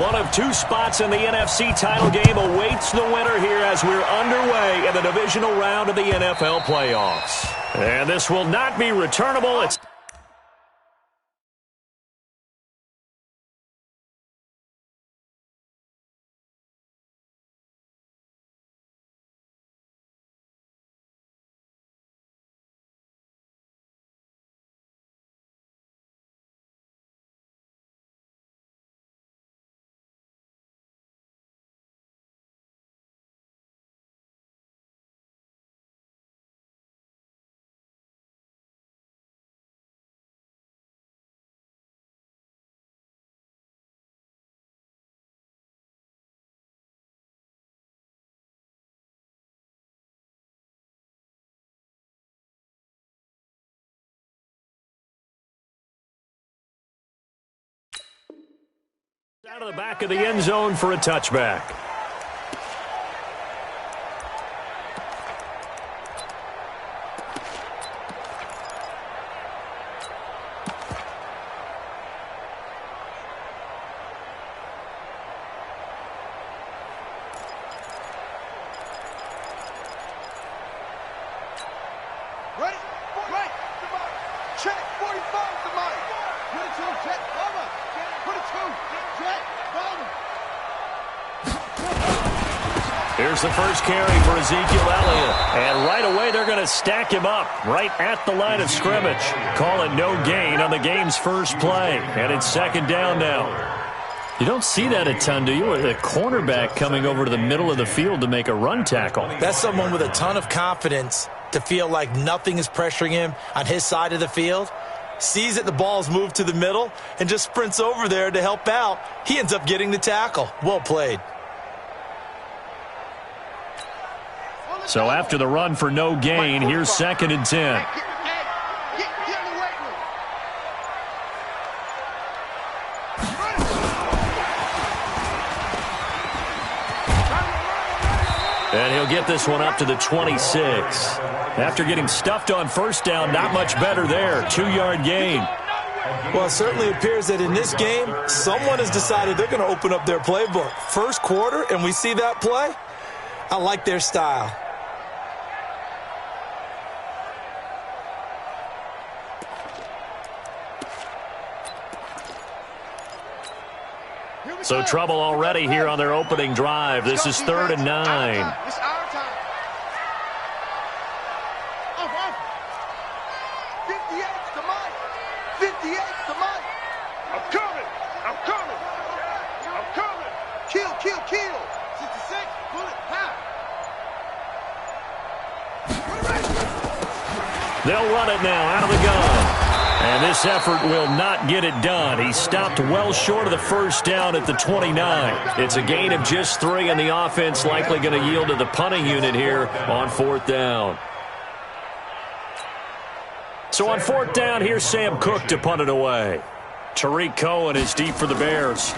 One of two spots in the NFC title game awaits the winner here as we're underway in the divisional round of the NFL playoffs. And this will not be returnable. It's out of the back of the end zone for a touchback. Ready? Right. Check. 45 to Mike. 22. Check. Over. 22. Check. Over. Here's the first carry for Ezekiel Elliott. And right away, they're going to stack him up right at the line of scrimmage. Call it no gain on the game's first play. And it's second down now. You don't see that a ton, do you? With a cornerback coming over to the middle of the field to make a run tackle. That's someone with a ton of confidence to feel like nothing is pressuring him on his side of the field. Sees that the ball's moved to the middle and just sprints over there to help out. He ends up getting the tackle. Well played. So after the run for no gain, here's second and 10. And he'll get this one up to the 26. After getting stuffed on first down, not much better there. 2-yard gain. Well, it certainly appears that in this game, someone has decided they're going to open up their playbook. First quarter, and we see that play. I like their style. So trouble already here on their opening drive. This is 3rd and 9. It's our time. 58 to Mike. 58 to Mike. I'm coming. I'm coming. I'm coming. Kill. 66. Bullet. Pow. They'll run it now out of the gun. And this effort will not get it done. He stopped well short of the first down at the 29. It's a gain of just 3, and the offense likely going to yield to the punting unit here on 4th down. So on 4th down, here's Sam Cook to punt it away. Tariq Cohen is deep for the Bears.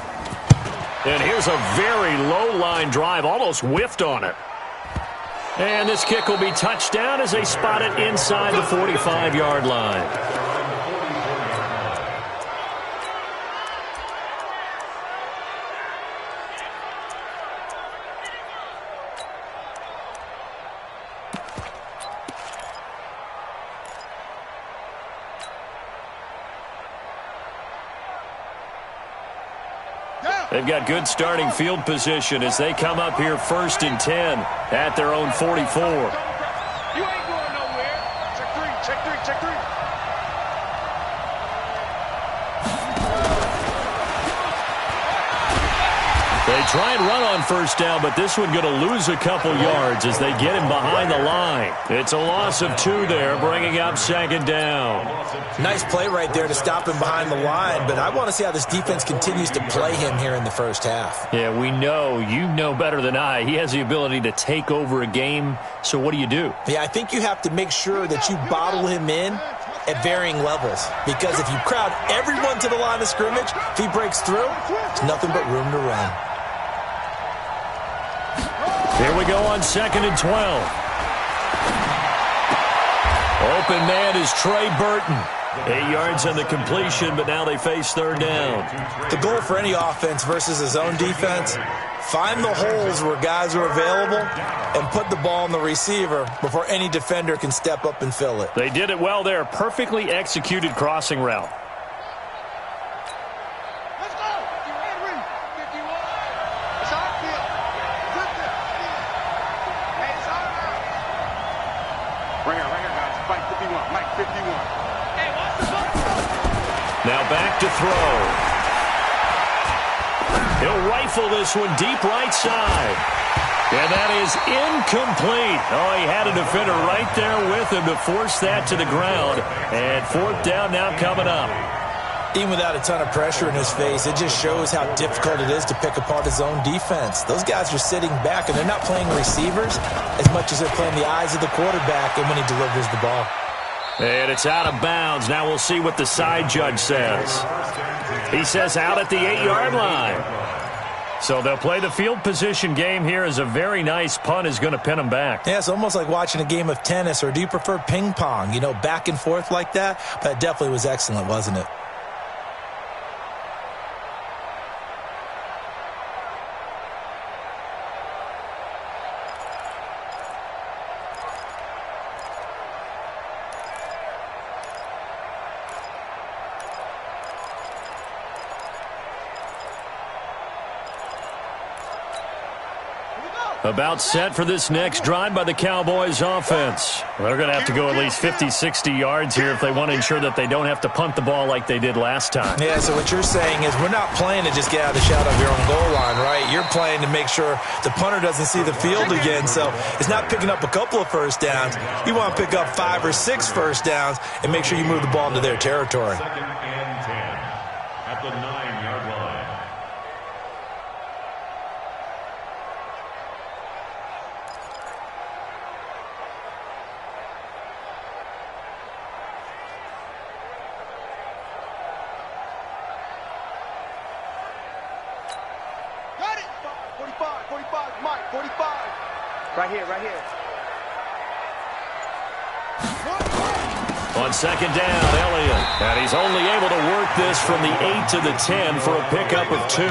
And here's a very low-line drive, almost whiffed on it. And this kick will be touchdown as they spot it inside the 45-yard line. They've got good starting field position as they come up here 1st and 10 at their own 44. You ain't going nowhere. Check three. They try and run on first down, but this one going to lose a couple yards as they get him behind the line. It's a loss of 2 there, bringing up 2nd down. Nice play right there to stop him behind the line, but I want to see how this defense continues to play him here in the first half. Yeah, we know. You know better than I. He has the ability to take over a game, so what do you do? Yeah, I think you have to make sure that you bottle him in at varying levels, because if you crowd everyone to the line of scrimmage, if he breaks through, there's nothing but room to run. Here we go on 2nd and 12. Open man is Trey Burton. 8 yards on the completion, but now they face third down. The goal for any offense versus his own defense, find the holes where guys are available and put the ball on the receiver before any defender can step up and fill it. They did it well there. Perfectly executed crossing route. Let's go. Henry, 51. It's our field. Hey, it's our field. Right here, guys. Mike 51. Mike 51. Hey, watch the ball. Now back to throw. He'll rifle this one deep right side. And that is incomplete. Oh, he had a defender right there with him to force that to the ground. And fourth down now coming up. Even without a ton of pressure in his face, it just shows how difficult it is to pick apart his own defense. Those guys are sitting back, and they're not playing receivers as much as they're playing the eyes of the quarterback and when he delivers the ball. And it's out of bounds. Now we'll see what the side judge says. He says out at the 8-yard line. So they'll play the field position game here as a very nice punt is going to pin them back. Yeah, it's almost like watching a game of tennis, or do you prefer ping pong? You know, back and forth like that? But it definitely was excellent, wasn't it? About set for this next drive by the Cowboys offense. They're going to have to go at least 50, 60 yards here if they want to ensure that they don't have to punt the ball like they did last time. Yeah, so what you're saying is we're not playing to just get out of the shadow of your own goal line, right? You're playing to make sure the punter doesn't see the field again. So it's not picking up a couple of first downs. You want to pick up 5 or 6 first downs and make sure you move the ball into their territory. Second and 10 at the 9-yard line. Got it. 45, Mike, 45. Right here. On second down, Elliott. And he's only able to work this from the 8 to the 10 for a pickup of 2.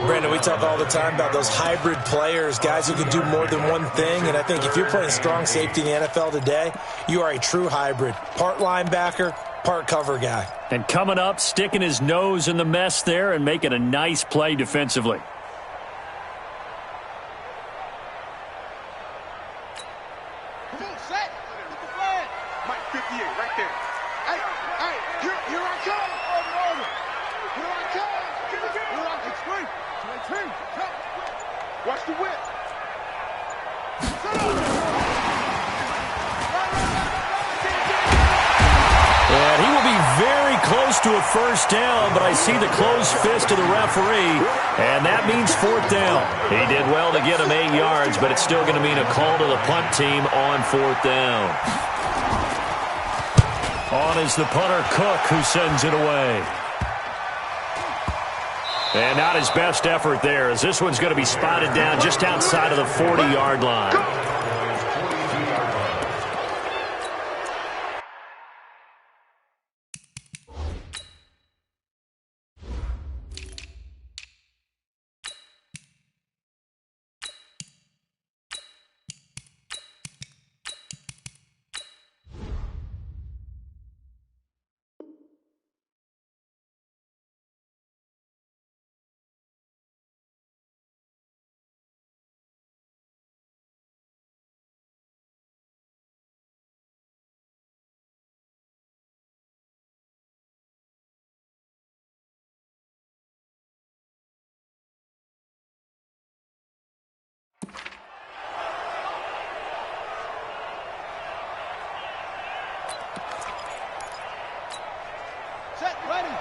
Brandon, we talk all the time about those hybrid players, guys who can do more than one thing. And I think if you're playing strong safety in the NFL today, you are a true hybrid. Part linebacker, part cover guy. And coming up, sticking his nose in the mess there and making a nice play defensively. Come on, set. Get the flag. Mike 58, right there. Hey, here I come. Over. Here I come. Extreme. Watch the whip. Set up. And he will be very close to a first down, but I see the closed fist of the referee, and that means fourth down. He did well to get him 8 yards, but it's still going to mean a call to the punt team on fourth down. On is the punter, Cook, who sends it away. And not his best effort there, as this one's going to be spotted down just outside of the 40-yard line. Set, ready.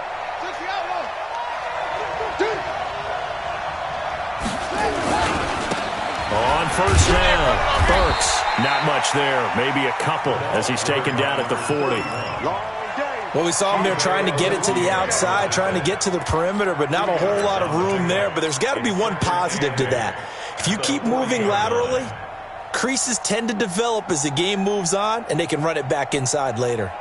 60 outlaw. On first down, Burks. Not much there. Maybe a couple as he's taken down at the 40. Well, we saw him there trying to get it to the outside, trying to get to the perimeter, but not a whole lot of room there. But there's got to be one positive to that. If you keep moving laterally, creases tend to develop as the game moves on, and they can run it back inside later.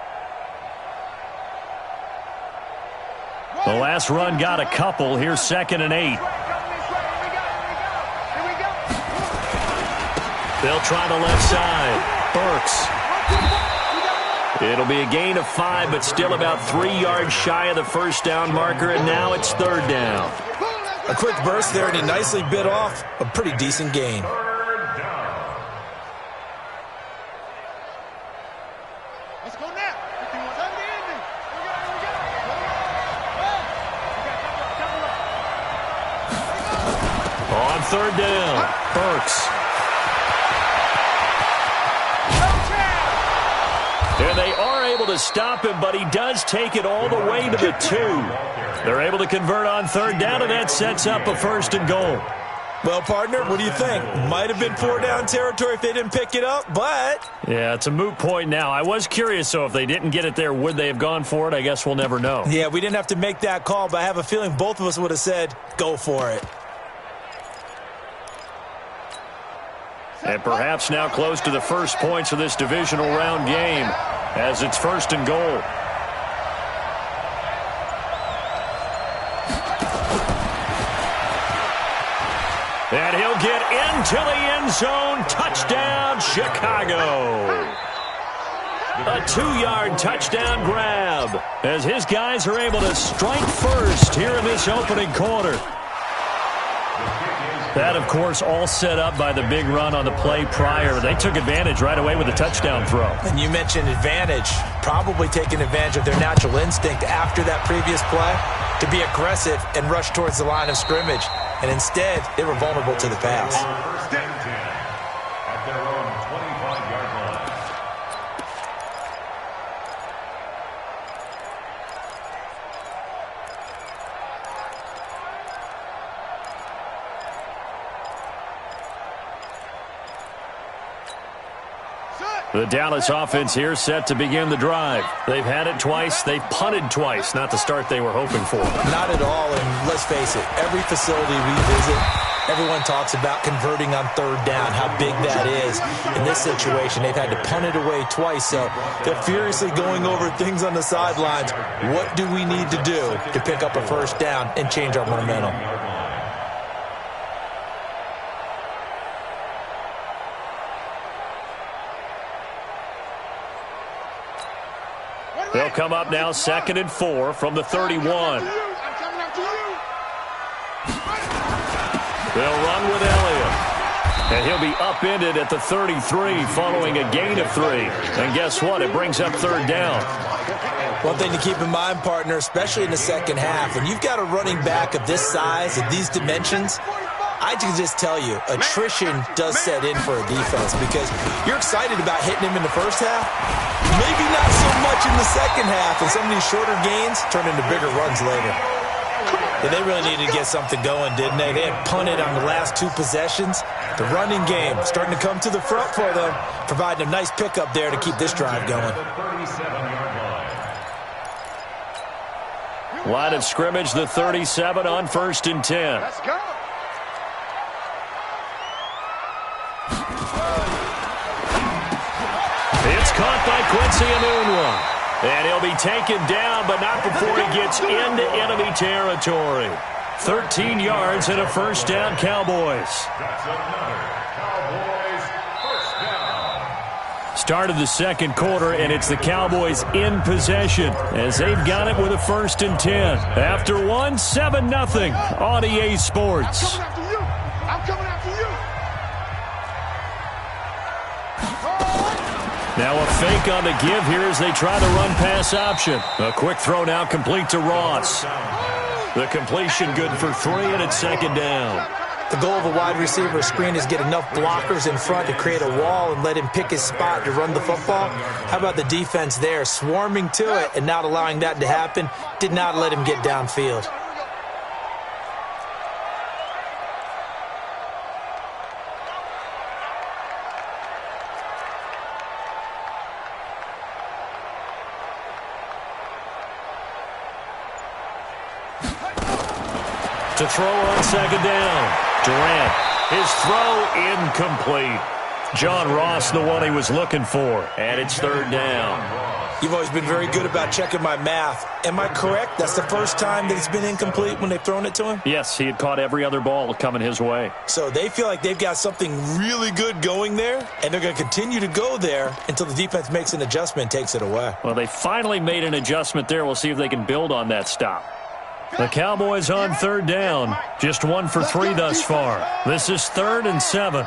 The last run got a couple. Here's 2nd and 8. They'll try the left side. Burks. It'll be a gain of 5, but still about 3 yards shy of the first down marker, and now it's 3rd down. A quick burst there, and he nicely bit off a pretty decent gain. Let's go now. On 3rd down, Burks. And they are able to stop him, but he does take it all the way to the 2. They're able to convert on 3rd down, and that sets up a 1st and goal. Well, partner, what do you think? Might have been 4-down territory if they didn't pick it up, but... Yeah, it's a moot point now. I was curious, so if they didn't get it there, would they have gone for it? I guess we'll never know. Yeah, we didn't have to make that call, but I have a feeling both of us would have said, go for it. And perhaps now close to the first points of this divisional round game as it's 1st and goal. And he'll get into the end zone. Touchdown, Chicago. A 2-yard touchdown grab as his guys are able to strike first here in this opening quarter. That, of course, all set up by the big run on the play prior. They took advantage right away with a touchdown throw. And you mentioned advantage, probably taking advantage of their natural instinct after that previous play to be aggressive and rush towards the line of scrimmage. And instead, they were vulnerable to the pass. First and 10 at their own 25-yard line. The Dallas offense here set to begin the drive. They've had it twice. They've punted twice. Not the start they were hoping for. Not at all, and let's face it, every facility we visit, everyone talks about converting on 3rd down, how big that is. In this situation, they've had to punt it away twice, so they're furiously going over things on the sidelines. What do we need to do to pick up a 1st down and change our momentum? They'll come up now 2nd and 4 from the 31. They'll run with Elliott. And he'll be upended at the 33 following a gain of 3. And guess what? It brings up 3rd down. One thing to keep in mind, partner, especially in the second half, when you've got a running back of this size, of these dimensions, I can just tell you, attrition does set in for a defense because you're excited about hitting him in the first half. Maybe not so much in the second half, and some of these shorter gains turn into bigger runs later. Yeah, they really needed to get something going, didn't they? They had punted on the last 2 possessions. The running game starting to come to the front for them, providing a nice pickup there to keep this drive going. Line of scrimmage, the 37 on 1st and 10. Let's go. It's caught by Quincy Enunwa. And he'll be taken down, but not before he gets into enemy territory. 13 yards and a 1st down, Cowboys. That's another Cowboys 1st down. Started the second quarter, and it's the Cowboys in possession as they've got it with a 1st and 10. After 1, 7-0 on EA Sports. I'm coming after you. Now a fake on the give here as they try the run-pass option. A quick throw now complete to Ross. The completion good for 3, and it's 2nd down. The goal of a wide receiver screen is get enough blockers in front to create a wall and let him pick his spot to run the football. How about the defense there, swarming to it and not allowing that to happen? Did not let him get downfield. To throw on 2nd down. Durant, his throw incomplete. John Ross, the one he was looking for, and it's 3rd down. You've always been very good about checking my math. Am I correct? That's the first time that it's been incomplete when they've thrown it to him? Yes, he had caught every other ball coming his way. So they feel like they've got something really good going there, and they're going to continue to go there until the defense makes an adjustment and takes it away. Well, they finally made an adjustment there. We'll see if they can build on that stop. The Cowboys on 3rd down. Just 1 for 3 thus far. This is 3rd and 7.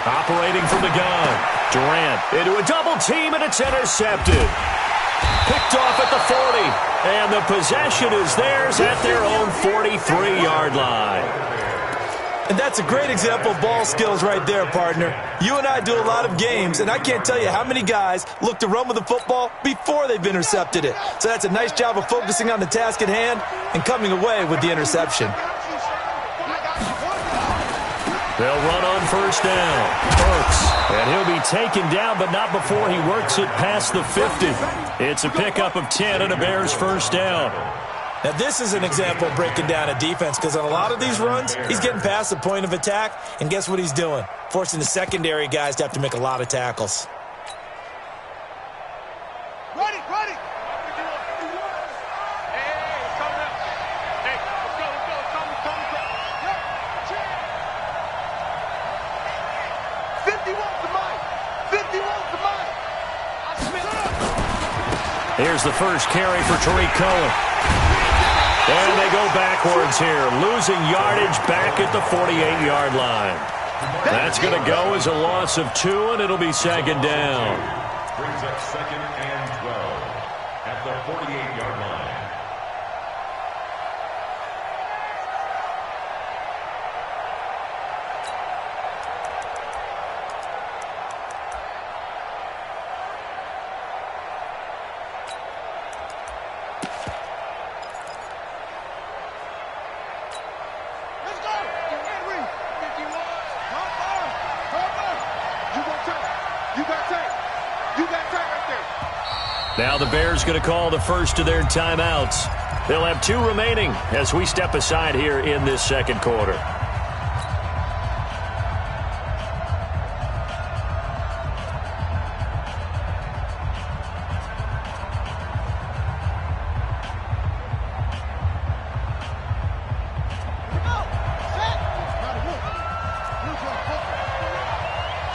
Operating from the gun. Durant into a double team, and it's intercepted. Picked off at the 40. And the possession is theirs at their own 43-yard line. And that's a great example of ball skills right there, partner. You and I do a lot of games, and I can't tell you how many guys look to run with the football before they've intercepted it. So that's a nice job of focusing on the task at hand and coming away with the interception. They'll run on 1st down. Burks. And he'll be taken down, but not before he works it past the 50. It's a pickup of 10 and a Bears 1st down. Now, this is an example of breaking down a defense, because on a lot of these runs, he's getting past the point of attack, and guess what he's doing? Forcing the secondary guys to have to make a lot of tackles. Ready, ready. Hey, it's coming up. Hey, let's go, let's go. It's coming, coming, coming. 51 to Mike. 51 to Mike. Here's the first carry for Tariq Cohen. And they go backwards here, losing yardage back at the 48-yard line. That's going to go as a loss of 2, and it'll be 2nd down. Brings up 2nd and 12 at the 48-yard line. Now the Bears going to call the first of their timeouts. They'll have 2 remaining as we step aside here in this 2nd quarter.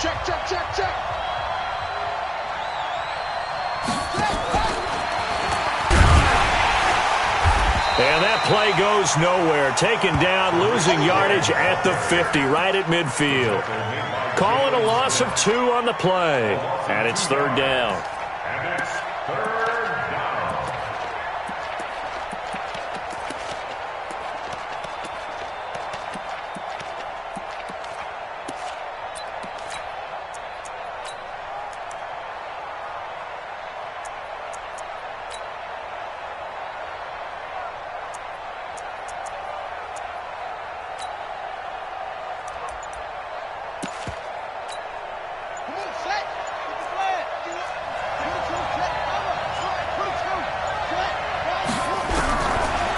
Check, check, check, check. And that play goes nowhere. Taken down, losing yardage at the 50, right at midfield. Calling a loss of 2 on the play. And it's 3rd down. And it's 3rd down.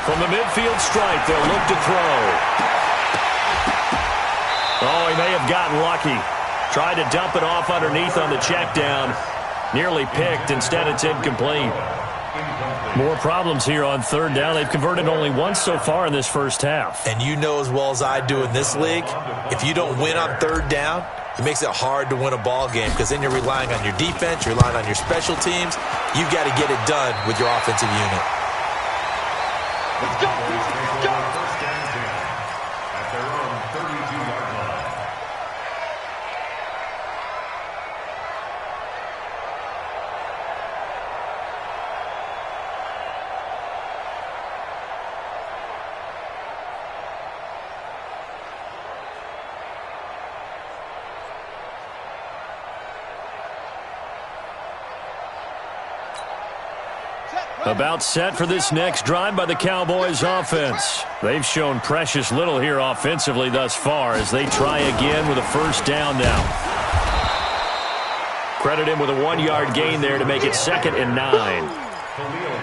From the midfield stripe, they'll look to throw. Oh, he may have gotten lucky. Tried to dump it off underneath on the check down. Nearly picked. Instead, it's incomplete. More problems here on 3rd down. They've converted only once so far in this first half. And you know as well as I do in this league, if you don't win on 3rd down, it makes it hard to win a ball game, because then you're relying on your defense, you're relying on your special teams. You've got to get it done with your offensive unit. Let's go. Let's go. First and 10 at their own 32-yard line. About set for this next drive by the Cowboys offense. They've shown precious little here offensively thus far as they try again with a 1st down now. Credit him with a 1-yard gain there to make it 2nd and 9.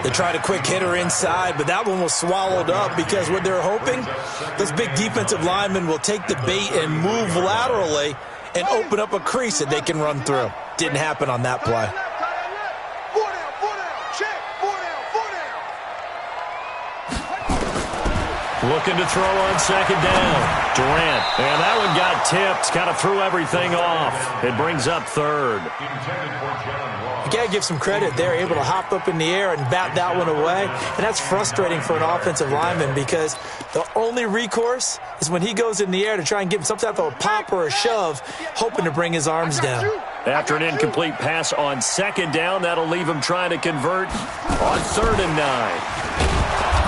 They tried a quick hitter inside, but that one was swallowed up because what they're hoping, those big defensive linemen will take the bait and move laterally and open up a crease that they can run through. Didn't happen on that play. Looking to throw on second down. Durant. And that one got tipped. Kind of threw everything off. It brings up third. You got to give some credit. They're able to hop up in the air and bat that one away. And that's frustrating for an offensive lineman because the only recourse is when he goes in the air to try and give him some type of a pop or a shove, hoping to bring his arms down. After an incomplete pass on second down, that'll leave him trying to convert on 3rd and 9.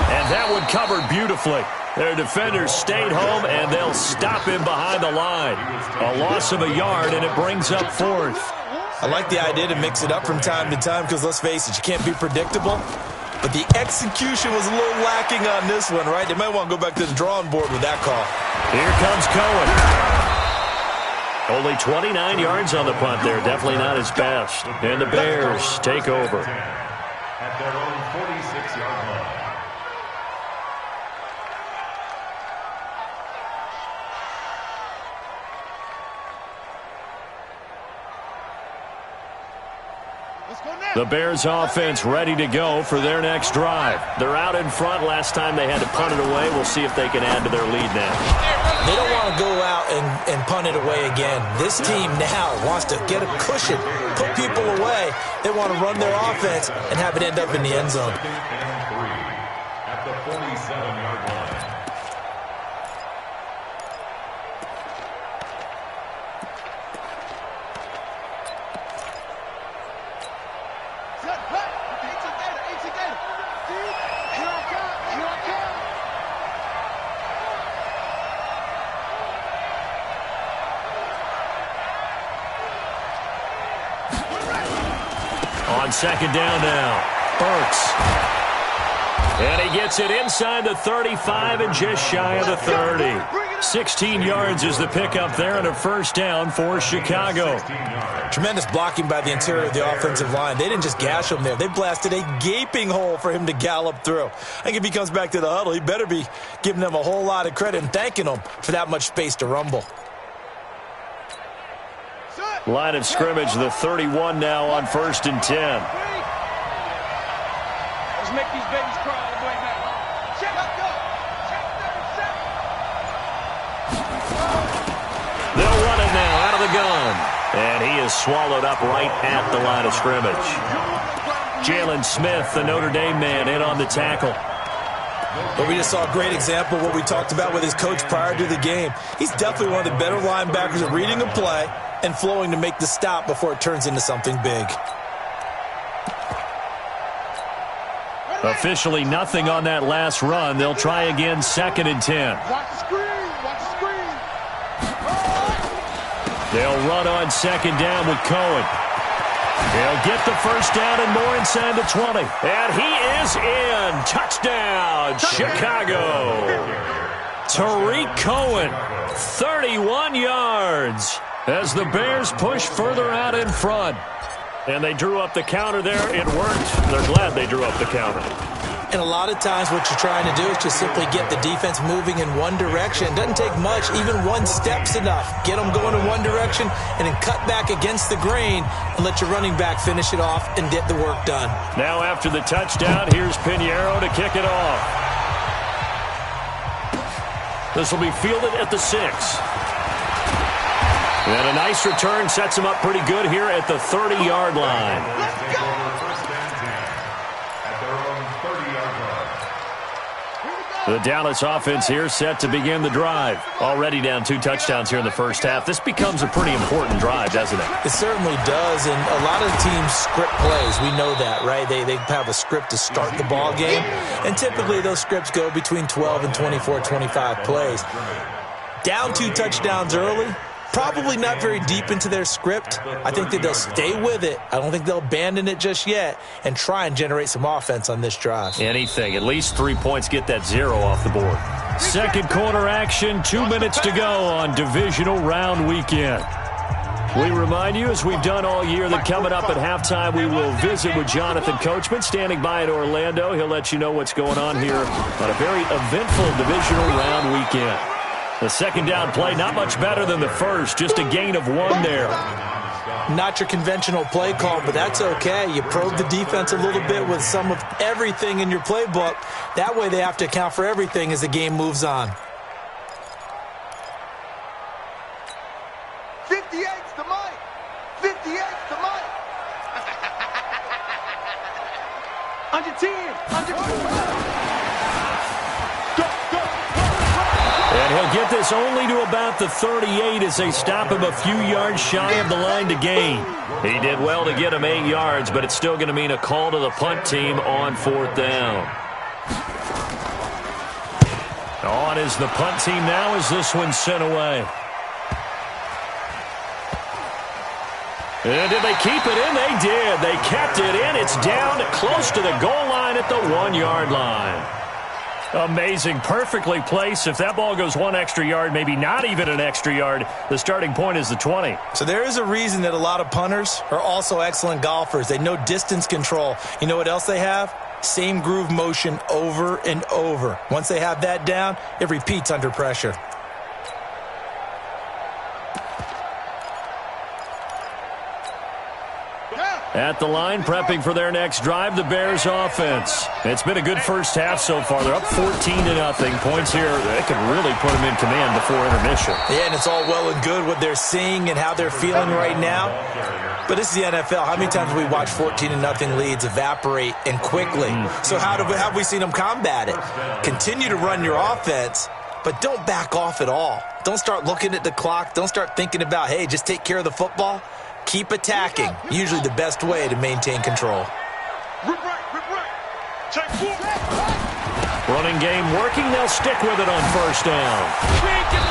And that one covered beautifully. Their defenders stayed home, and they'll stop him behind the line. A loss of a yard, and it brings up 4th. I like the idea to mix it up from time to time because, let's face it, you can't be predictable. But the execution was a little lacking on this one, right? They might want to go back to the drawing board with that call. Here comes Cohen. Only 29 yards on the punt there. Definitely not his best. And the Bears take over. At their own 46-yard line. The Bears offense ready to go for their next drive. They're out in front. Last time they had to punt it away. We'll see if they can add to their lead now. They don't want to go out and punt it away again. This team now wants to get a cushion, put people away. They want to run their offense and have it end up in the end zone. At the 47-yard line. On second down now, Burks. And he gets it inside the 35 and just shy of the 30. 16 yards is the pickup there and a first down for Chicago. Tremendous blocking by the interior of the offensive line. They didn't just gash him there. They blasted a gaping hole for him to gallop through. I think if he comes back to the huddle, he better be giving them a whole lot of credit and thanking them for that much space to rumble. Line of scrimmage, the 31 now on 1st and 10. Let's make these babies cry all the way back. Check up, go. They'll run it now out of the gun. And he is swallowed up right at the line of scrimmage. Jalen Smith, the Notre Dame man, in on the tackle. But we just saw a great example of what we talked about with his coach prior to the game. He's definitely one of the better linebackers at reading a play and flowing to make the stop before it turns into something big. Officially nothing on that last run. They'll try again 2nd and 10. Watch the screen. Watch the screen. They'll run on second down with Cohen. He'll get the first down and more inside the 20. And he is in. Touchdown, Chicago. Tariq Cohen, 31 yards. As the Bears push further out in front. And they drew up the counter there. It worked. They're glad they drew up the counter. And a lot of times what you're trying to do is just simply get the defense moving in one direction. It doesn't take much. Even one step's enough. Get them going in one direction and then cut back against the grain and let your running back finish it off and get the work done. Now after the touchdown, here's Pinheiro to kick it off. This will be fielded at the 6. And a nice return sets him up pretty good here at the 30-yard line. Let's go. The Dallas offense here set to begin the drive. Already down 2 touchdowns here in the first half. This becomes a pretty important drive, doesn't it? It certainly does, and a lot of teams script plays. We know that, right? They have a script to start the ball game, and typically those scripts go between 12 and 24, 25 plays. Down 2 touchdowns early, probably not very deep into their script. I think that they'll stay with it. I don't think they'll abandon it just yet and try and generate some offense on this drive. Anything. At least 3 points, get that 0 off the board. Second quarter action, 2 minutes to go on divisional round weekend. We remind you, as we've done all year, that coming up at halftime, we will visit with Jonathan Coachman, standing by in Orlando. He'll let you know what's going on here on a very eventful divisional round weekend. The second down play, not much better than the first, just a gain of 1 there. Not your conventional play call, but that's okay. You probe the defense a little bit with some of everything in your playbook. That way they have to account for everything as the game moves on. 58's the mic. 58's the mic. Under 10. Under 10. And he'll get this only to about the 38 as they stop him a few yards shy of the line to gain. He did well to get him 8 yards, but it's still going to mean a call to the punt team on 4th down. On is the punt team now as this one's sent away. And did they keep it in? They did. They kept it in. It's down close to the goal line at the 1-yard line. Amazing. Perfectly placed. If that ball goes 1 extra yard, maybe not even an extra yard, the starting point is the 20. So there is a reason that a lot of punters are also excellent golfers. They know distance control. You know what else they have? Same groove motion over and over. Once they have that down, it repeats under pressure. At the line, prepping for their next drive, the Bears offense. It's been a good first half so far. They're up 14-0. Points here, they could really put them in command before intermission. Yeah, and it's all well and good what they're seeing and how they're feeling right now. But this is the NFL. How many times have we watched 14-0 leads evaporate and quickly? So how have we seen them combat it? Continue to run your offense, but don't back off at all. Don't start looking at the clock. Don't start thinking about, hey, just take care of the football. Keep attacking. Usually the best way to maintain control. Running game working. They'll stick with it on 1st down.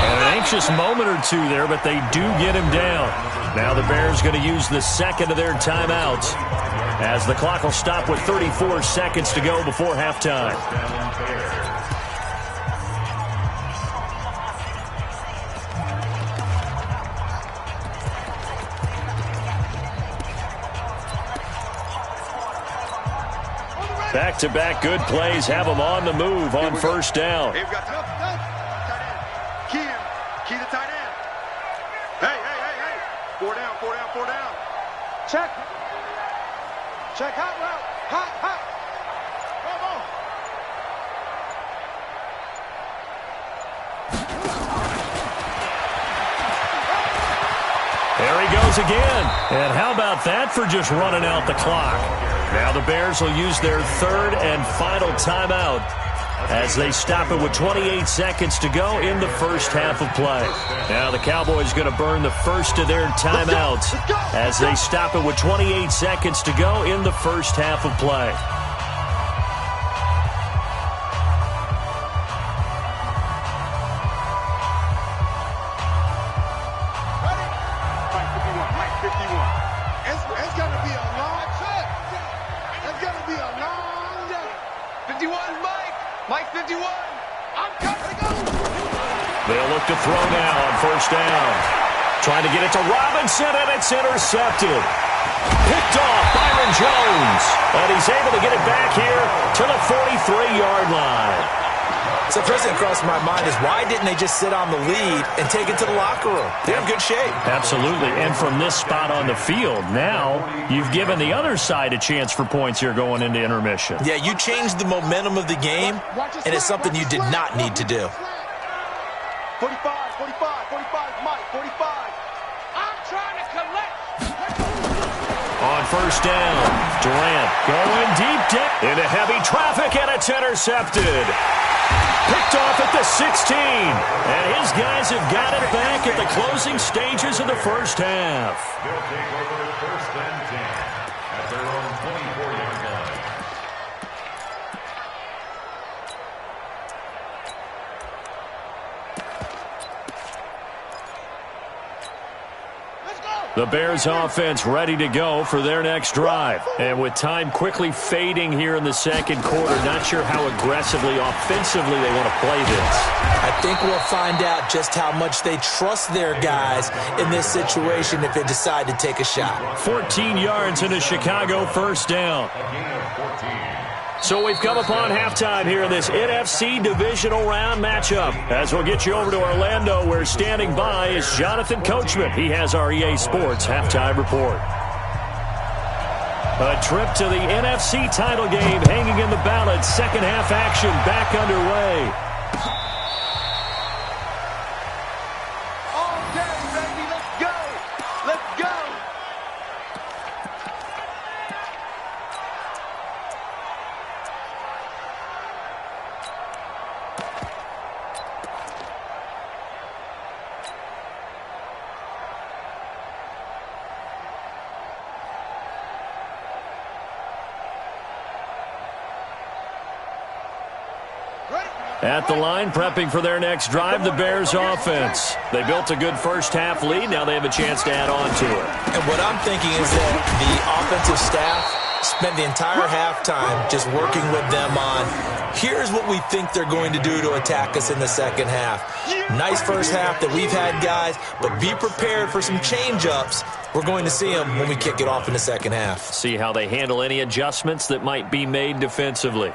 And an anxious moment or two there, but they do get him down. Now the Bears going to use the second of their timeouts as the clock will stop with 34 seconds to go before halftime. Back-to-back good plays have them on the move on 1st down. Hey, we got tight end. Key to tight end. Hey. 4 down. Check. Hot route. Hot. There he goes again. And how about that for just running out the clock? Now the Bears will use their 3rd and final timeout as they stop it with 28 seconds to go in the first half of play. Now the Cowboys going to burn the first of their timeouts as they stop it with 28 seconds to go in the first half of play. They'll look to throw now on 1st down. Trying to get it to Robinson, and it's intercepted. Picked off Byron Jones. And he's able to get it back here to the 43-yard line. So the first thing across my mind is, why didn't they just sit on the lead and take it to the locker room? They're in good shape. Absolutely. And from this spot on the field, now you've given the other side a chance for points here going into intermission. Yeah, you changed the momentum of the game, and it's something you did not need to do. 45, Mike, 45. I'm trying to collect. On 1st down, Durant going deep into heavy traffic, and it's intercepted. Picked off at the 16. And his guys have got it back at the closing stages of the first half. They'll take over 1st and 10 at their own 24-yard line. Let's go. The Bears offense ready to go for their next drive. And with time quickly fading here in the second quarter, not sure how aggressively, offensively they want to play this. I think we'll find out just how much they trust their guys in this situation if they decide to take a shot. 14 yards into Chicago, first down. So we've come upon halftime here in this NFC divisional round matchup. As we'll get you over to Orlando, where standing by is Jonathan Coachman. He has our EA Sports halftime report. A trip to the NFC title game hanging in the balance. Second half action back underway. All day, baby. Let's go. Let's go. At the line, prepping for their next drive, the Bears offense. They built a good first-half lead. Now they have a chance to add on to it. And what I'm thinking is that the offensive staff spent the entire halftime just working with them on, here's what we think they're going to do to attack us in the second half. Nice first half that we've had, guys, but be prepared for some change-ups. We're going to see them when we kick it off in the second half. See how they handle any adjustments that might be made defensively.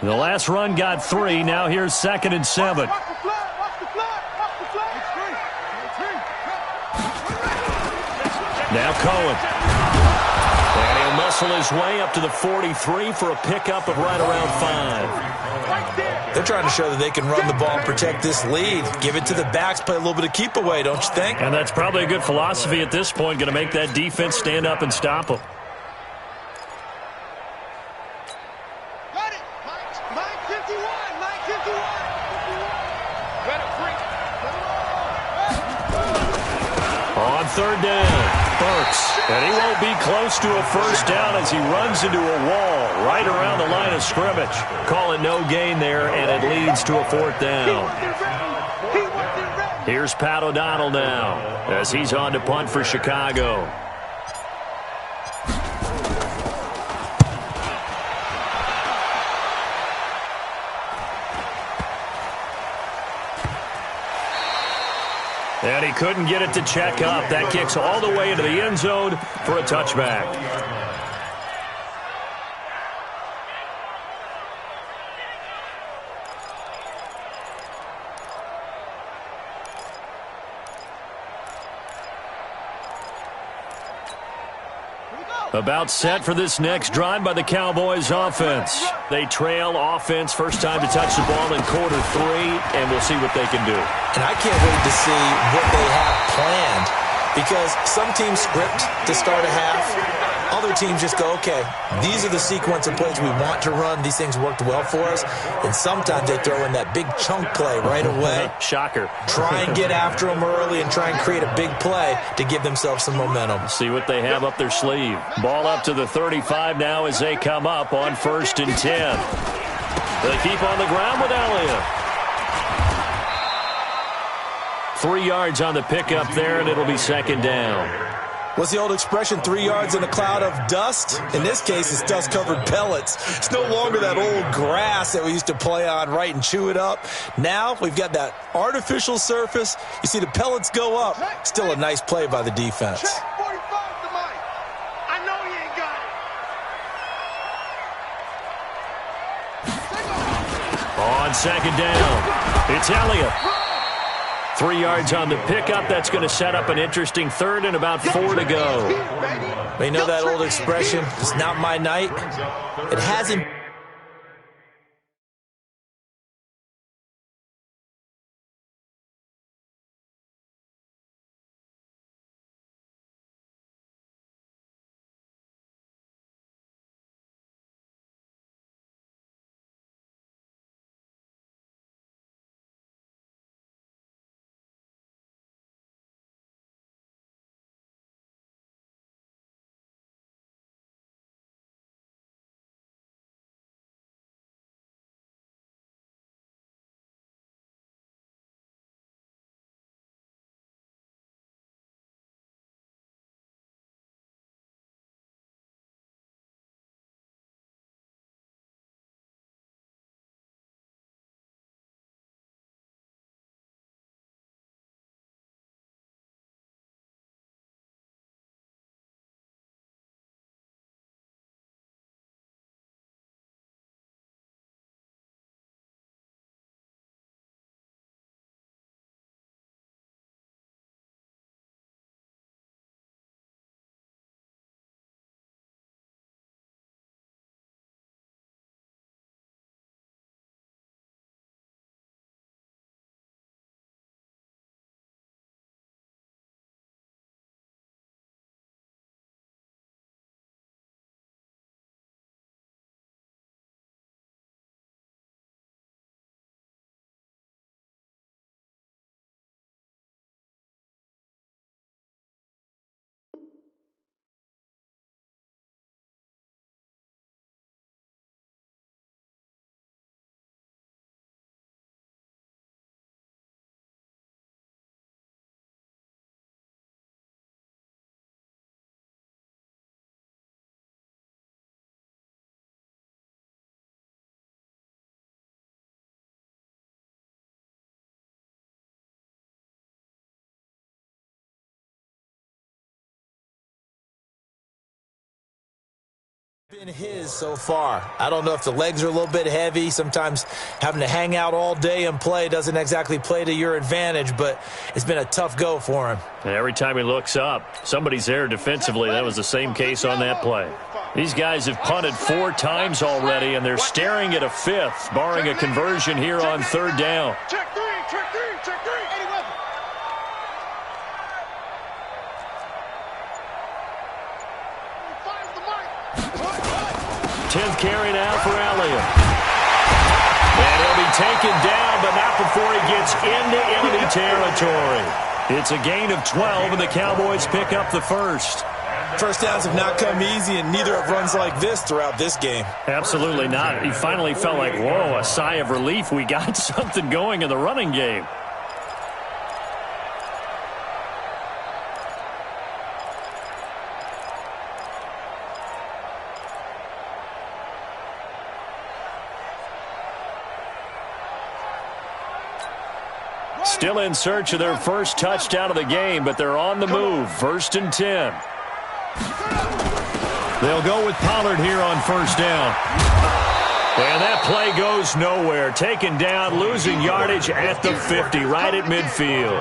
The last run got 3. Now here's 2nd and 7. Watch the flag. Watch the flag. Watch the flag. Now Cohen. And he'll muscle his way up to the 43 for a pickup of right around 5. They're trying to show that they can run the ball and protect this lead. Give it to the backs, play a little bit of keep away, don't you think? And that's probably a good philosophy at this point, going to make that defense stand up and stop them. Got it. Mike 51. Mike 51. Better free. On third down, Burks. And he won't be close to a first down as he runs into a wall right around the line of scrimmage. Calling no gain there, and it leads to a 4th down. Here's Pat O'Donnell now as he's on to punt for Chicago. And he couldn't get it to check up. That kicks all the way into the end zone for a touchback. About set for this next drive by the Cowboys offense. They trail offense, first time to touch the ball in quarter 3, and we'll see what they can do. And I can't wait to see what they have planned, because some teams script to start a half. Other teams just go, okay, these are the sequence of plays we want to run. These things worked well for us. And sometimes they throw in that big chunk play right away. Shocker. Try and get after them early and try and create a big play to give themselves some momentum. See what they have up their sleeve. Ball up to the 35 now as they come up on 1st and 10. They keep on the ground with Elliott. 3 yards on the pickup there, and it'll be 2nd down. What's the old expression, 3 yards in a cloud of dust? In this case, it's dust-covered pellets. It's no longer that old grass that we used to play on, right, and chew it up. Now we've got that artificial surface. You see the pellets go up. Still a nice play by the defense. Check 45 to Mike. I know he ain't got it. On 2nd down, it's Elliott. 3 yards on the pickup. That's going to set up an interesting 3rd and about 4 to go. You know that old expression, it's not my night? It hasn't Been his so far. I don't know if the legs are a little bit heavy. Sometimes having to hang out all day and play doesn't exactly play to your advantage, but it's been a tough go for him. And every time he looks up, somebody's there defensively. That was the same case on that play. These guys have punted 4 times already, and they're staring at a 5th, barring a conversion here on 3rd down. Check three, check three, check three. 10th carry now for Elliott. And he'll be taken down, but not before he gets into enemy territory. It's a gain of 12, and the Cowboys pick up the first. First downs have not come easy, and neither have runs like this throughout this game. Absolutely not. He finally felt like, whoa, a sigh of relief. We got something going in the running game. Still in search of their first touchdown of the game, but they're on the move. 1st and 10. They'll go with Pollard here on 1st down. And that play goes nowhere. Taken down, losing yardage at the 50, right at midfield.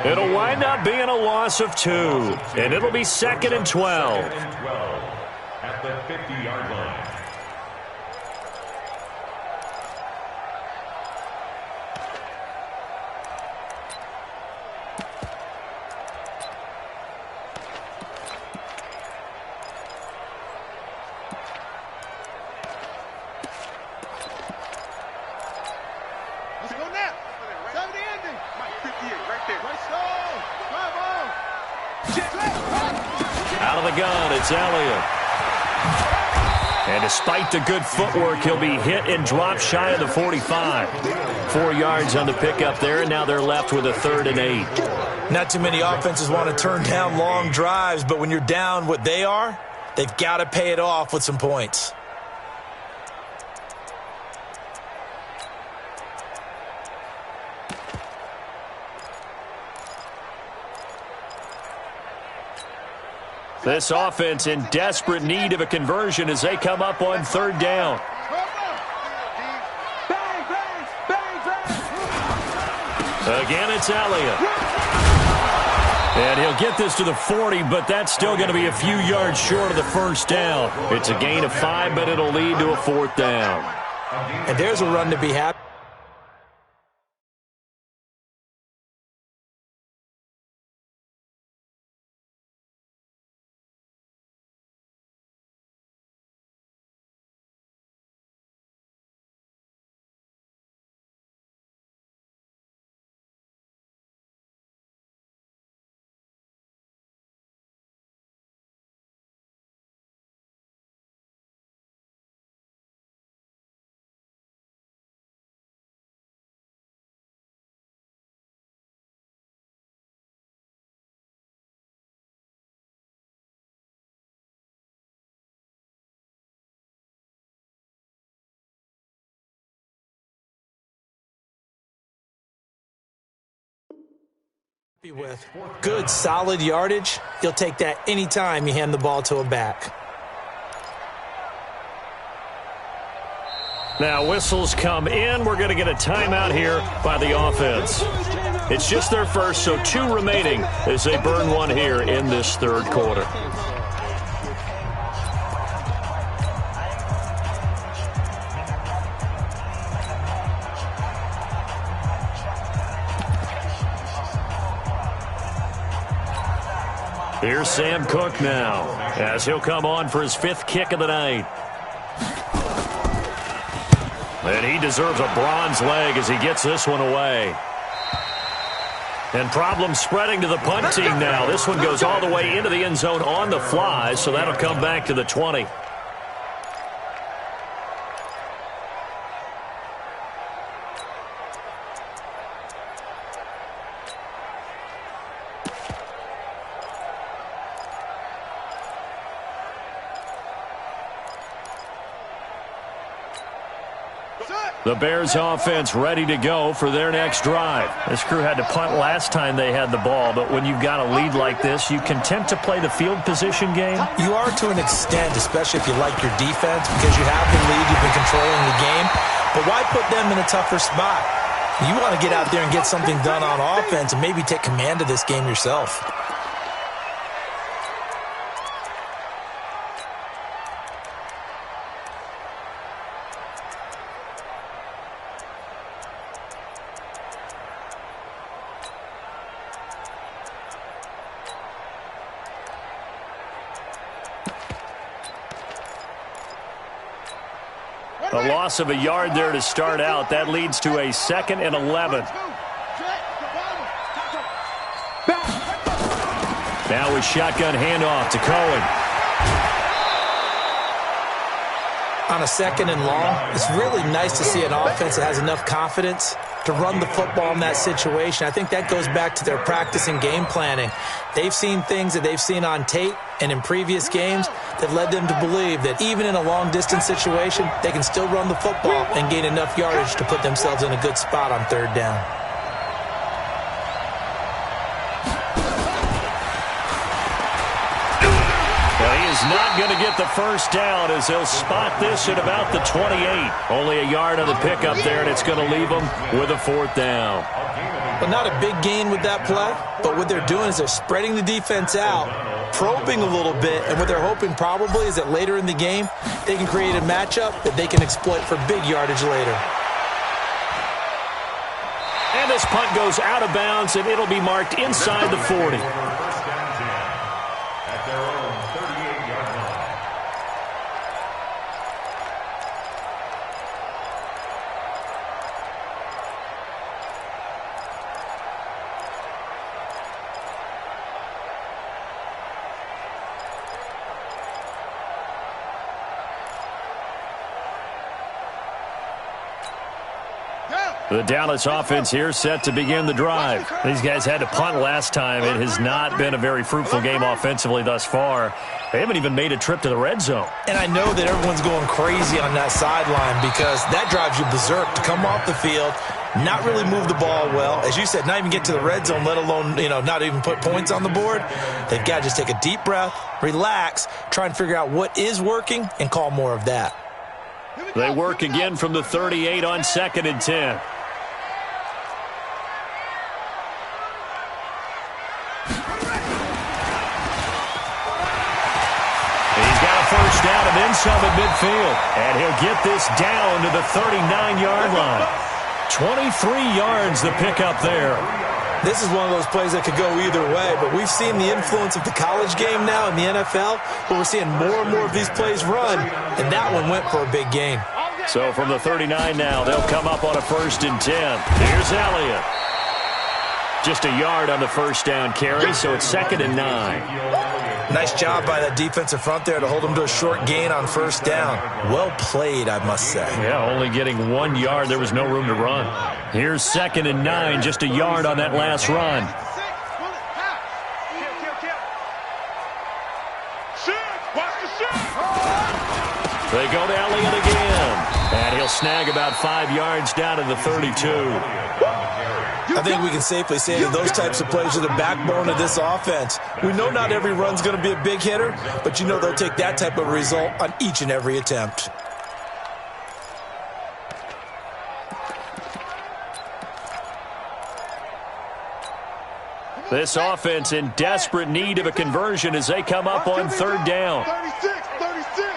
It'll wind up being a loss of 2, and it'll be 2nd and 12. At the 50-yard line. Out of the gun, it's Elliott. And despite the good footwork, he'll be hit and dropped shy of the 45. 4 yards on the pickup there, and now they're left with a 3rd and 8. Not too many offenses want to turn down long drives, but when you're down what they are, they've got to pay it off with some points. This offense in desperate need of a conversion as they come up on 3rd down. Again, it's Elliott. And he'll get this to the 40, but that's still going to be a few yards short of the 1st down. It's a gain of 5, but it'll lead to a 4th down. And there's a run to be happy. With good, solid yardage, you'll take that anytime you hand the ball to a back. Now whistles come in. We're going to get a timeout here by the offense. It's just their first, so 2 remaining as they burn 1 here in this 3rd quarter. Here's Sam Cook now, as he'll come on for his 5th kick of the night. And he deserves a bronze leg as he gets this one away. And problems spreading to the punt team now. This one goes all the way into the end zone on the fly, so that'll come back to the 20. The Bears offense ready to go for their next drive. This crew had to punt last time they had the ball, but when you've got a lead like this, you content to play the field position game? You are to an extent, especially if you like your defense, because you have the lead, you've been controlling the game. But why put them in a tougher spot? You want to get out there and get something done on offense and maybe take command of this game yourself. A loss of a yard there to start out. That leads to a 2nd and 11. Now a shotgun handoff to Cohen. On a 2nd and long, it's really nice to see an offense that has enough confidence to run the football in that situation. I think that goes back to their practice and game planning. They've seen things that they've seen on tape and in previous games that led them to believe that even in a long-distance situation, they can still run the football and gain enough yardage to put themselves in a good spot on 3rd down. Not going to get the first down as they'll spot this at about the 28. Only a yard on the pickup there, and it's going to leave them with a 4th down. Well, not a big gain with that play, but what they're doing is they're spreading the defense out, probing a little bit, and what they're hoping probably is that later in the game, they can create a matchup that they can exploit for big yardage later. And this punt goes out of bounds, and it'll be marked inside the 40. The Dallas offense here set to begin the drive. These guys had to punt last time. It has not been a very fruitful game offensively thus far. They haven't even made a trip to the red zone. And I know that everyone's going crazy on that sideline because that drives you berserk to come off the field, not really move the ball well. As you said, not even get to the red zone, let alone, not even put points on the board. They've got to just take a deep breath, relax, try and figure out what is working and call more of that. They work again from the 38 on 2nd and 10. First down and then some at midfield. And he'll get this down to the 39-yard line. 23 yards the pickup there. This is one of those plays that could go either way, but we've seen the influence of the college game now in the NFL, but we're seeing more and more of these plays run, and that one went for a big gain. So from the 39 now, they'll come up on a 1st and 10. Here's Elliott. Just a yard on the first down carry, so it's 2nd and 9. Nice job by that defensive front there to hold them to a short gain on 1st down. Well played, I must say. Yeah, only getting 1 yard. There was no room to run. Here's 2nd and 9, just a yard on that last run. They go to Elliott again. And he'll snag about 5 yards down to the 32. I think we can safely say that those types of plays are the backbone of this offense. We know not every run's going to be a big hitter, but they'll take that type of result on each and every attempt. This offense in desperate need of a conversion as they come up on 3rd down. 36.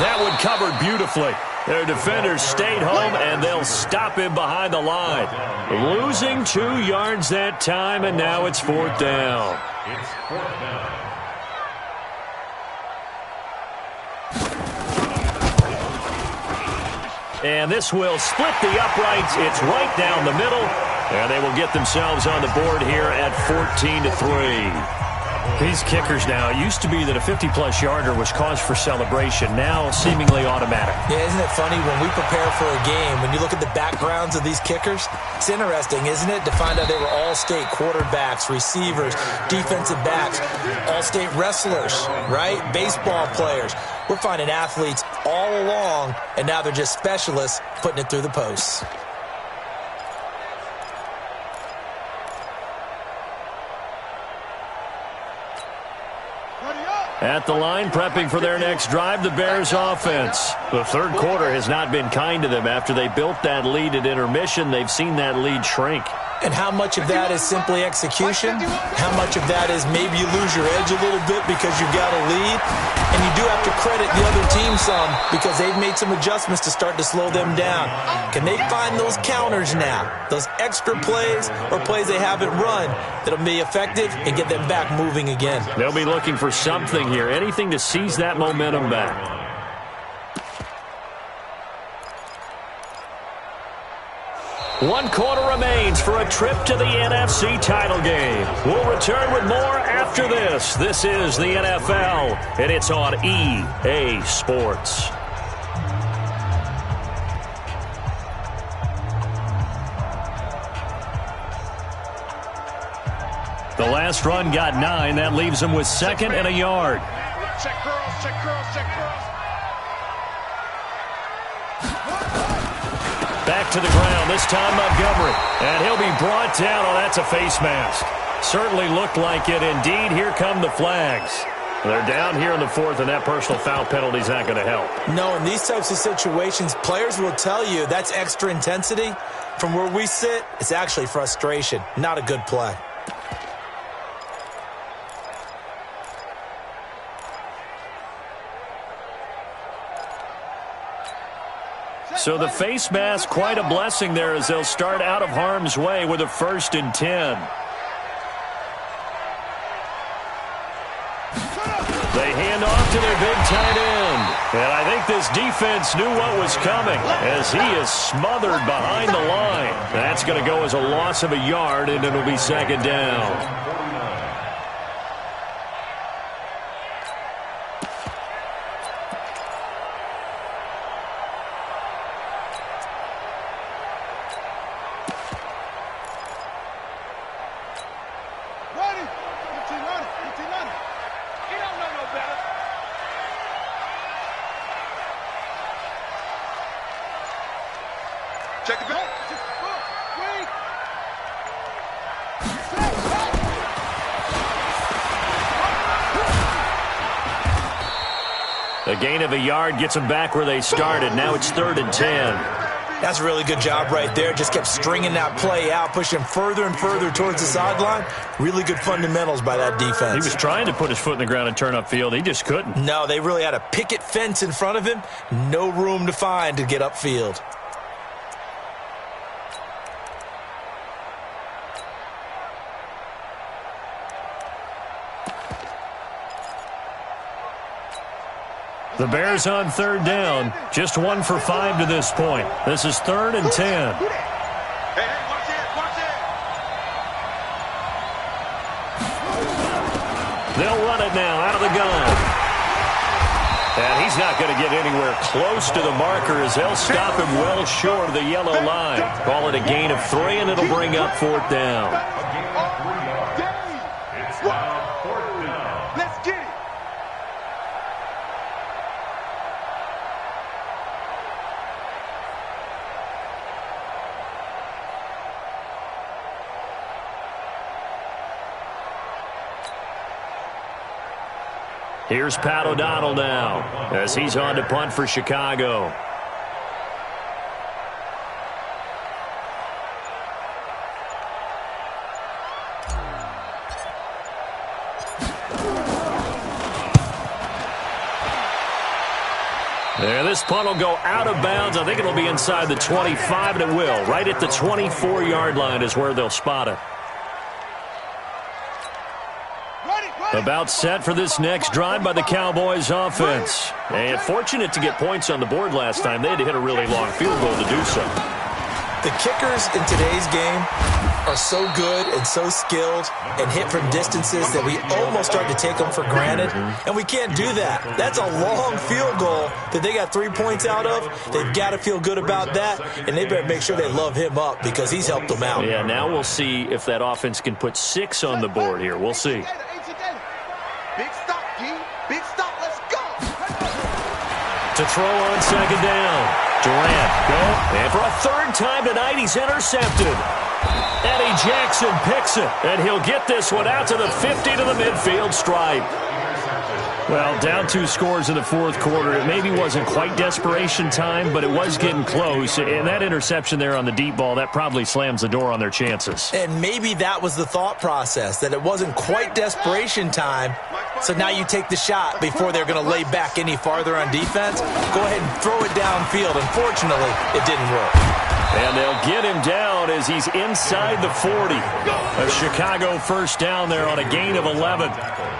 That one covered beautifully. Their defenders stayed home, and they'll stop him behind the line. Losing 2 yards that time, and now it's 4th down. It's 4th down. And this will split the uprights. It's right down the middle, and they will get themselves on the board here at 14-3. These kickers now, it used to be that a 50-plus yarder was cause for celebration. Now, seemingly automatic. Yeah, isn't it funny when we prepare for a game, when you look at the backgrounds of these kickers, it's interesting, isn't it, to find out they were all-state quarterbacks, receivers, defensive backs, all-state wrestlers, right? Baseball players. We're finding athletes all along, and now they're just specialists putting it through the posts. At the line, prepping for their next drive, the Bears offense. The third quarter has not been kind to them. After they built that lead at intermission, they've seen that lead shrink. And how much of that is simply execution? How much of that is maybe you lose your edge a little bit because you've got a lead? And you do have to credit the other team some because they've made some adjustments to start to slow them down. Can they find those counters now, those extra plays or plays they haven't run that'll be effective and get them back moving again? They'll be looking for something here, anything to seize that momentum back. One quarter remains for a trip to the NFC title game. We'll return with more after this. This is the NFL, and it's on EA Sports. The last run got 9. That leaves them with 2nd and a yard. Check girls, check girls, check girls. Back to the ground, this time Montgomery. And he'll be brought down. Oh, that's a face mask. Certainly looked like it. Indeed, here come the flags. They're down here in the 4th, and that personal foul penalty is not going to help. No, in these types of situations, players will tell you that's extra intensity. From where we sit, it's actually frustration. Not a good play. So the face mask, quite a blessing there as they'll start out of harm's way with a 1st and 10. They hand off to their big tight end. And I think this defense knew what was coming as he is smothered behind the line. That's going to go as a loss of a yard, and it'll be 2nd down. Check it back. A gain of a yard gets them back where they started. Now it's 3rd and 10. That's a really good job right there. Just kept stringing that play out, pushing further and further towards the sideline. Really good fundamentals by that defense. He was trying to put his foot in the ground and turn upfield. He just couldn't. No, they really had a picket fence in front of him. No room to find to get upfield. The Bears on 3rd down. Just 1 for 5 to this point. This is 3rd and 10. Hey, watch it, watch it. They'll run it now out of the gun. And he's not going to get anywhere close to the marker as they'll stop him well short of the yellow line. Call it a gain of 3, and it'll bring up 4th down. It's now 4th down. Let's get it. Here's Pat O'Donnell now as he's on to punt for Chicago. There, this punt will go out of bounds. I think it'll be inside the 25, and it will. Right at the 24-yard line is where they'll spot it. About set for this next drive by the Cowboys offense. And fortunate to get points on the board last time. They had to hit a really long field goal to do so. The kickers in today's game are so good and so skilled and hit from distances that we almost start to take them for granted, and we can't do that. That's a long field goal that they got 3 points out of. They've got to feel good about that, and they better make sure they love him up because he's helped them out. Yeah, now we'll see if that offense can put 6 on the board here. We'll see. Big stop, D. Big stop. Let's go. To throw on second down. Durant, go. And for a third time tonight, he's intercepted. Eddie Jackson picks it, and he'll get this one out to the 50 to the midfield stripe. Well, down 2 scores in the fourth quarter. It maybe wasn't quite desperation time, but it was getting close. And that interception there on the deep ball, that probably slams the door on their chances. And maybe that was the thought process, that it wasn't quite desperation time. So now you take the shot before they're going to lay back any farther on defense. Go ahead and throw it downfield. Unfortunately, it didn't work. And they'll get him down as he's inside the 40. A Chicago first down there on a gain of 11.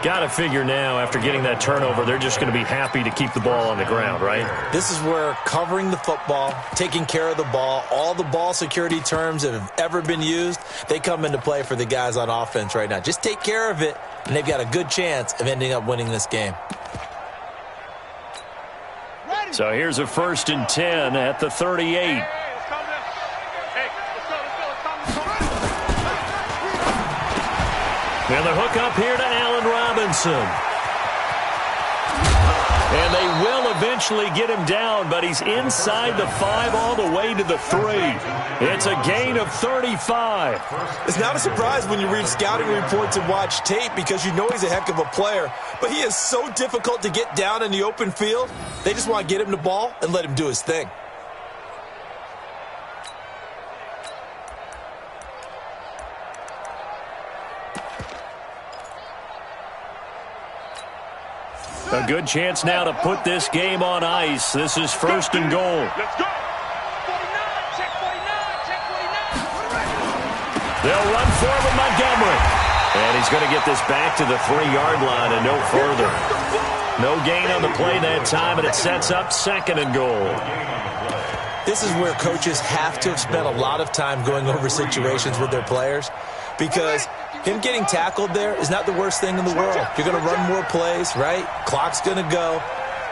Got to figure now, after getting that turnover, they're just going to be happy to keep the ball on the ground, right? This is where covering the football, taking care of the ball, all the ball security terms that have ever been used, they come into play for the guys on offense right now. Just take care of it, and they've got a good chance of ending up winning this game. So here's a 1st and 10 at the 38. And the hook up here to Allen Robinson. And they will eventually get him down, but he's inside the 5 all the way to the 3. It's a gain of 35. It's not a surprise when you read scouting reports and watch tape because you know he's a heck of a player. But he is so difficult to get down in the open field. They just want to get him the ball and let him do his thing. A good chance now to put this game on ice. This is 1st and goal. Let's go. 49, check 49, check 49. They'll run forward Montgomery. And he's going to get this back to the 3-yard line and no further. No gain on the play that time, and it sets up 2nd and goal. This is where coaches have to have spent a lot of time going over situations with their players, because him getting tackled there is not the worst thing in the world. You're going to run more plays, right? Clock's going to go.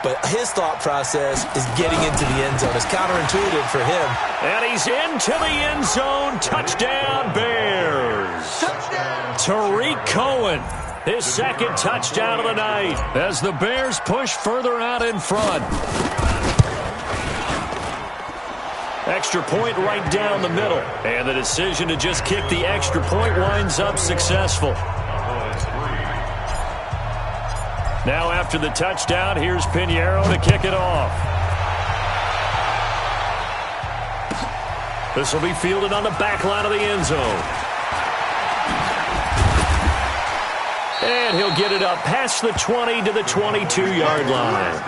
But his thought process is getting into the end zone. It's counterintuitive for him. And he's into the end zone. Touchdown, Bears. Touchdown. Tariq Cohen, his 2nd touchdown of the night as the Bears push further out in front. Extra point right down the middle. And the decision to just kick the extra point winds up successful. Now after the touchdown, here's Pinheiro to kick it off. This will be fielded on the back line of the end zone. And he'll get it up past the 20 to the 22-yard line.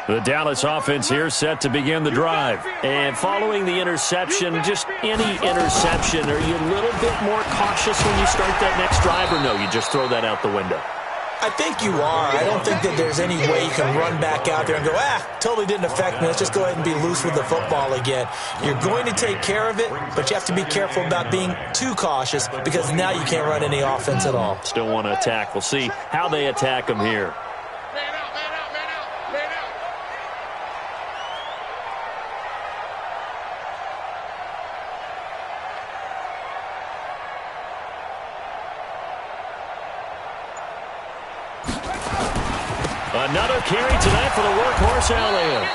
The Dallas offense here set to begin the drive. And following the interception, just any interception, are you a little bit more cautious when you start that next drive, or no, you just throw that out the window? I think you are. I don't think that there's any way you can run back out there and go, totally didn't affect me. Let's just go ahead and be loose with the football again. You're going to take care of it, but you have to be careful about being too cautious because now you can't run any offense at all. Still want to attack. We'll see how they attack them here. Another carry tonight for the workhorse Elliott.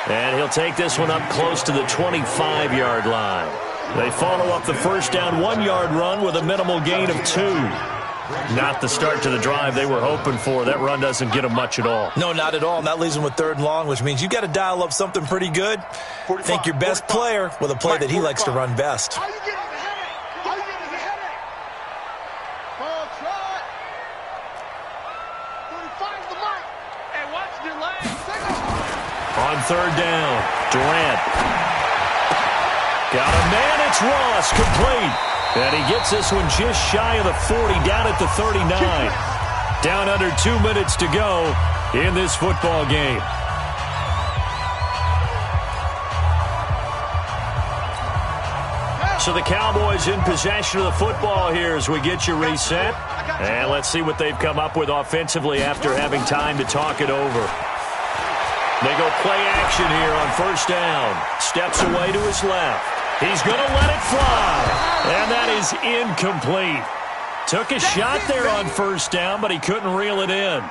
And he'll take this one up close to the 25-yard line. They follow up the first down 1-yard run with a minimal gain of 2. Not the start to the drive they were hoping for. That run doesn't get them much at all. No, not at all. And that leaves them with 3rd and long, which means you got to dial up something pretty good. Think your best player with a play that he likes to run best. On 3rd down, Durant. Got a man, it's Ross, complete. And he gets this one just shy of the 40, down at the 39. Down under 2 minutes to go in this football game. So the Cowboys in possession of the football here as we get you reset. And let's see what they've come up with offensively after having time to talk it over. They go play action here on first down. Steps away to his left. He's going to let it fly. And that is incomplete. Took a shot there on first down, but he couldn't reel it in.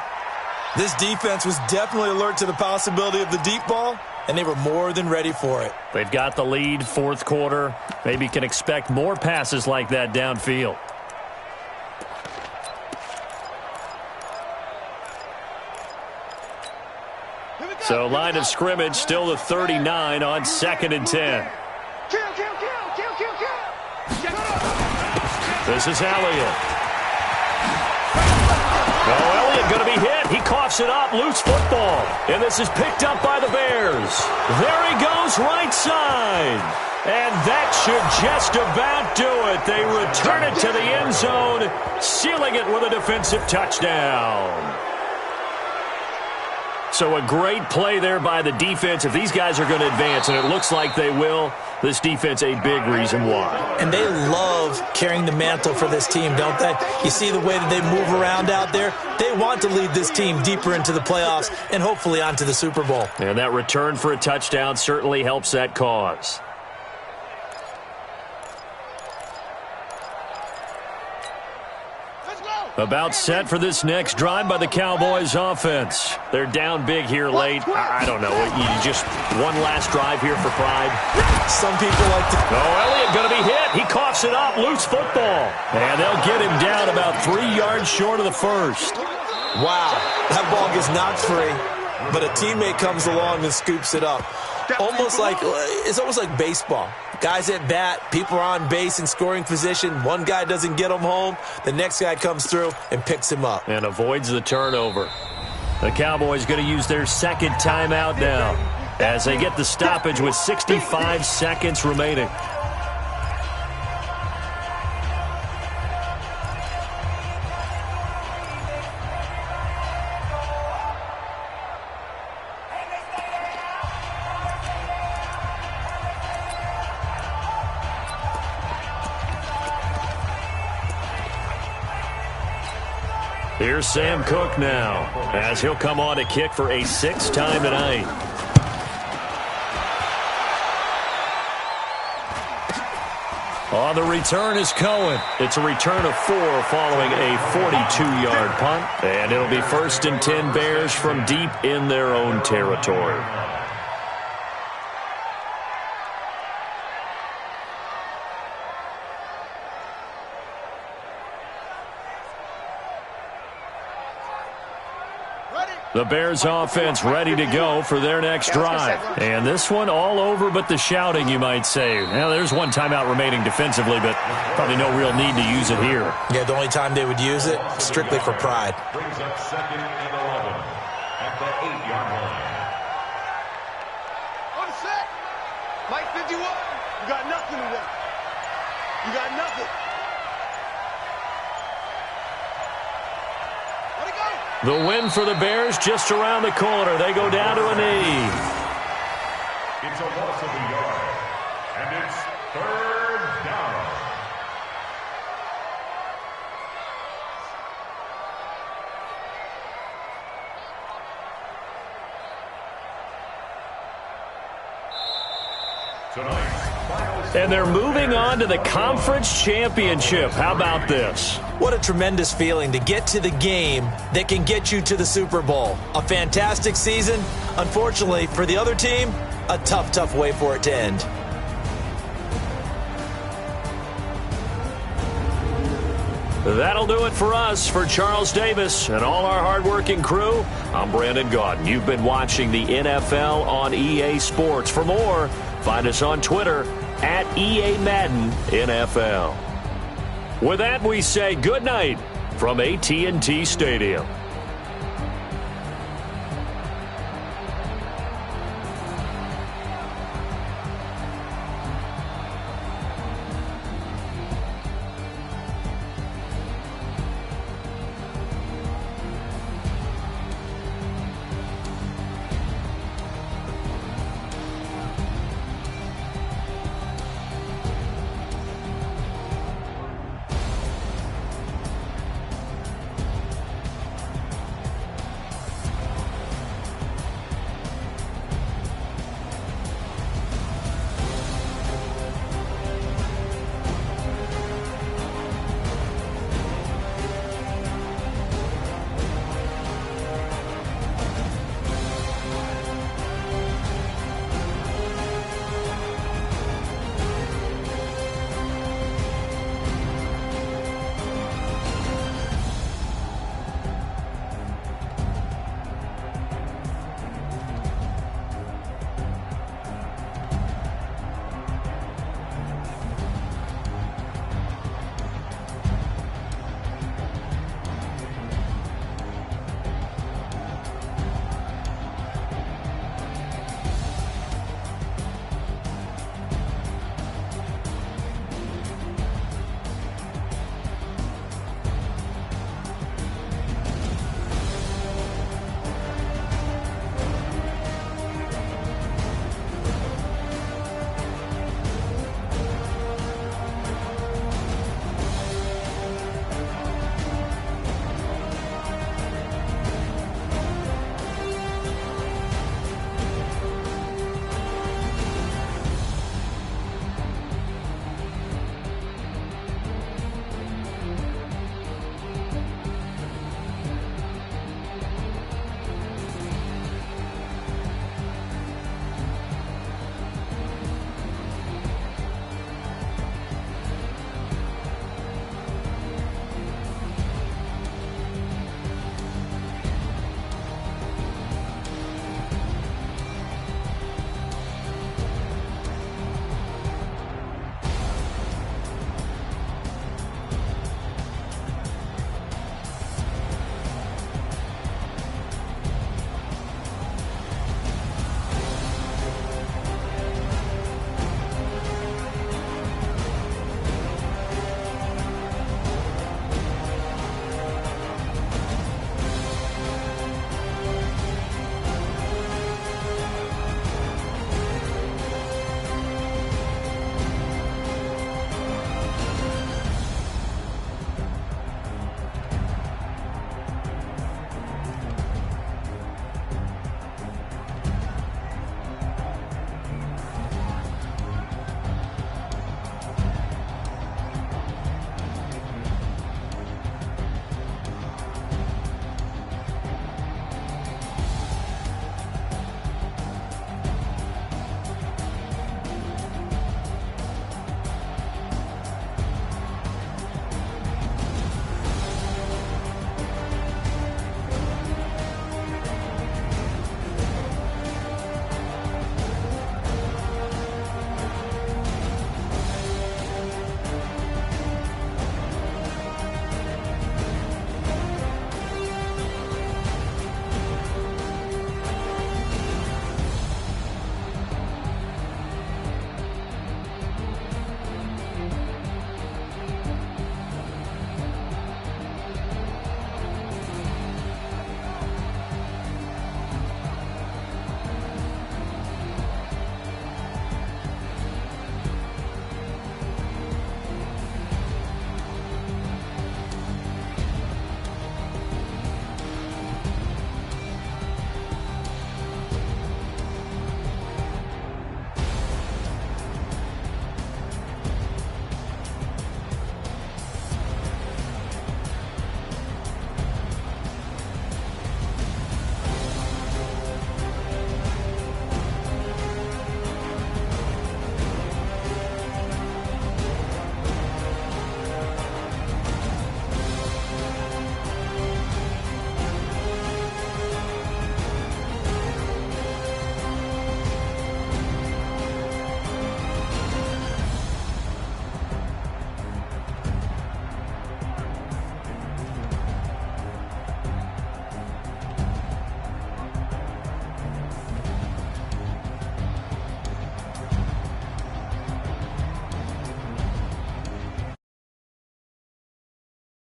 This defense was definitely alert to the possibility of the deep ball, and they were more than ready for it. They've got the lead, fourth quarter. Maybe can expect more passes like that downfield. So line of scrimmage still the 39 on 2nd and 10. This is Elliott. Oh, Elliott going to be hit. He coughs it up. Loose football. And this is picked up by the Bears. There he goes, right side. And that should just about do it. They return it to the end zone, sealing it with a defensive touchdown. So a great play there by the defense. If these guys are going to advance, and it looks like they will, this defense a big reason why. And they love carrying the mantle for this team, don't they? You see the way that they move around out there? They want to lead this team deeper into the playoffs and hopefully onto the Super Bowl. And that return for a touchdown certainly helps that cause. About set for this next drive by the Cowboys offense. They're down big here late. I don't know. You just one last drive here for pride. Some people like to... Oh, Elliott going to be hit. He coughs it up. Loose football. And they'll get him down about 3 yards short of the first. Wow. That ball gets knocked free, but a teammate comes along and scoops it up. It's almost like baseball. Guys at bat, people are on base in scoring position. One guy doesn't get him home. The next guy comes through and picks him up. And avoids the turnover. The Cowboys going to use their second timeout now as they get the stoppage with 65 seconds remaining. Here's Sam Cook now, as he'll come on to kick for a 6th time tonight. On the return is Cohen. It's a return of 4 following a 42-yard punt. And it'll be 1st and 10 Bears from deep in their own territory. The Bears offense ready to go for their next drive. And this one all over but the shouting, you might say. Now, there's one timeout remaining defensively, but probably no real need to use it here. Yeah, the only time they would use it, strictly for pride. Brings up 2nd and 11 at the 8-yard line. On the set. Mike 51. You got nothing today. You got nothing. The win for the Bears just around the corner. They go down to a knee. It's a loss of a yard, and it's 3rd down. And they're moving on to the conference championship. How about this? What a tremendous feeling to get to the game that can get you to the Super Bowl. A fantastic season. Unfortunately, for the other team, a tough, tough way for it to end. That'll do it for us. For Charles Davis and all our hardworking crew, I'm Brandon Gaudin. You've been watching the NFL on EA Sports. For more, find us on Twitter at EA Madden NFL. With that, we say good night from AT&T Stadium.